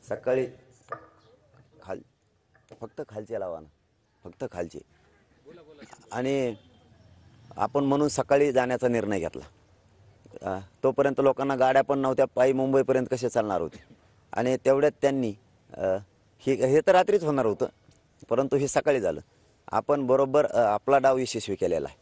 सकाळी खाल फक्त खालचे लावा ना, फक्त खालचे. आणि आपण म्हणून सकाळी जाण्याचा निर्णय घेतला. तोपर्यंत लोकांना गाड्या पण नव्हत्या, पायी मुंबईपर्यंत कसे चालणार होते. आणि तेवढ्यात त्यांनी हे तर रात्रीच होणार होतं, परंतु हे सकाळी झालं. आपण बरोबर आपला डाव यशस्वी केलेला आहे,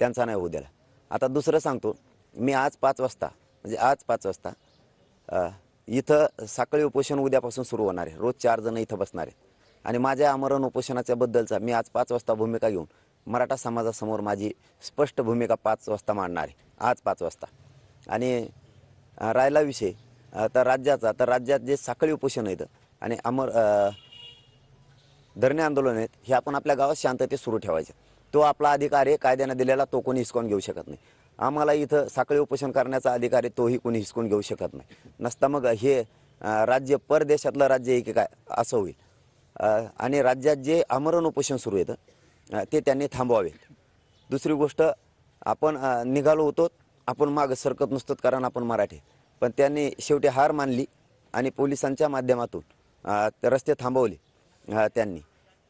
त्यांचा नाही होऊ दिला. आता दुसरं सांगतो, मी आज 5 वाजता म्हणजे आज 5 वाजता इथं सकाळी उपोषण उद्यापासून सुरू होणार आहे. रोज 4 जण इथं बसणार आहेत. आणि माझ्या आमरण उपोषणाच्या बद्दलचा मी आज 5 वाजता भूमिका घेऊन मराठा समाजासमोर माझी स्पष्ट भूमिका 5 वाजता मांडणार आहे, आज 5 वाजता. आणि राहिला विषय तर राज्याचा, तर राज्यात जे सकाळी उपोषण आहेत आणि धरणे आंदोलन आहेत, हे आपण आपल्या गावात शांततेत सुरू ठेवायचे. तो आपला अधिकार आहे, कायद्याने दिलेला, तो कोणी हिसकावून घेऊ शकत नाही. आम्हाला इथं सकाळी उपोषण करण्याचा अधिकार आहे, तोही कोणी हिसकून घेऊ शकत नाही. नसता मग हे राज्य परदेशातलं राज्य आहे की काय असं होईल. आणि राज्यात जे आमरण उपोषण सुरू येतं ते त्यांनी थांबवावे. दुसरी गोष्ट, आपण निघालो होतो, आपण मागं सरकत नसतो कारण आपण मराठी. पण त्यांनी शेवटी हार मानली आणि पोलिसांच्या माध्यमातून रस्ते थांबवले. त्यांनी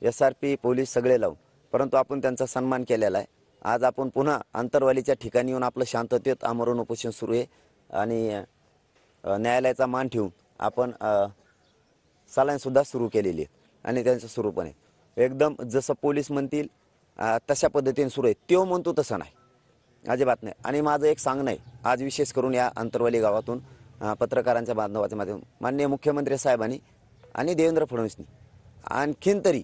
SRP पोलीस सगळे लावून, परंतु आपण त्यांचा सन्मान केलेला आहे. आज आपण पुन्हा अंतरवालीच्या ठिकाणी येऊन आपलं शांततेत आमरण उपोषण सुरू आहे. आणि न्यायालयाचा मान ठेवून आपण सलाईनसुद्धा सुरू केलेली आहे. आणि त्यांचं सुरू पण आहे एकदम जसं पोलीस म्हणतील तशा पद्धतीने सुरू आहे. तो म्हणतो तसं नाही, अजिबात नाही. आणि माझं एक सांगणं आहे, आज विशेष करून या अंतरवाली गावातून पत्रकारांच्या बांधवाच्या माध्यमातून माननीय मुख्यमंत्री साहेबांनी आणि देवेंद्र फडणवीसनी आणखीन तरी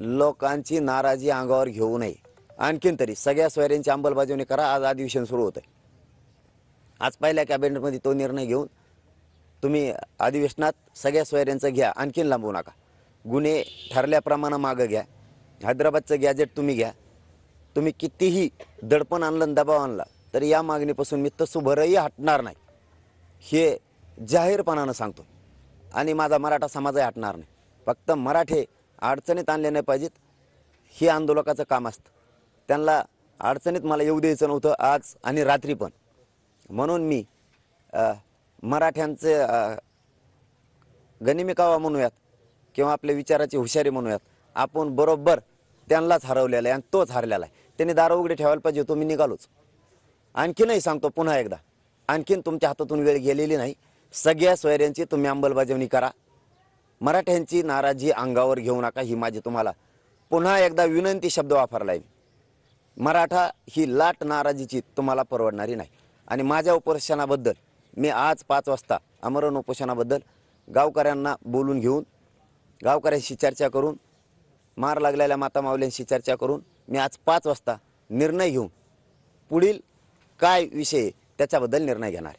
लोकांची नाराजी अंगावर घेऊ नये. आणखीन तरी सगळ्या सोयऱ्यांची अंमलबजावणी करा. आज अधिवेशन सुरू होतं आहे. आज पहिल्या कॅबिनेटमध्ये तो निर्णय घेऊन तुम्ही अधिवेशनात सगळ्या सोयऱ्यांचं घ्या, आणखीन लांबवू नका. गुन्हे ठरल्याप्रमाणे मागं घ्या. हैदराबादचं गॅजेट तुम्ही घ्या. तुम्ही कितीही दडपण आणलं, दबाव आणला, तरी या मागणीपासून मी तसूभरही हटणार नाही, हे जाहीरपणानं सांगतो. आणि माझा मराठा समाजही हटणार नाही. फक्त मराठे अडचणीत आणले नाही पाहिजेत, हे आंदोलकाचं काम असतं. त्यांना अडचणीत मला येऊ द्यायचं नव्हतं आज आणि रात्री पण. म्हणून मी मराठ्यांचे गनिमी कावा म्हणूयात किंवा आपल्या विचाराची हुशारी म्हणूयात, आपण बरोबर त्यांनाच हरवलेला आहे आणि तोच हरलेला आहे. त्यांनी दारं उघडे ठेवायला पाहिजे होतो, मी निघालोच. आणखीनही सांगतो पुन्हा एकदा, आणखीन तुमच्या हातातून वेळ गेलेली नाही. सगळ्या सोयऱ्यांची तुम्ही अंमलबजावणी करा. मराठ्यांची नाराजी अंगावर घेऊ नका, ही माझी तुम्हाला पुन्हा एकदा विनंती शब्द वापरला आहे. मराठा ही लाट नाराजीची तुम्हाला परवडणारी नाही. आणि माझ्या उपोषणाबद्दल मी आज 5 वाजता आमरण उपोषणाबद्दल गावकऱ्यांना बोलून घेऊन, गावकऱ्यांशी चर्चा करून, मार लागलेल्या माता माऊल्यांशी चर्चा करून मी आज 5 वाजता निर्णय घेऊन पुढील काय विषय त्याच्याबद्दल निर्णय घेणार.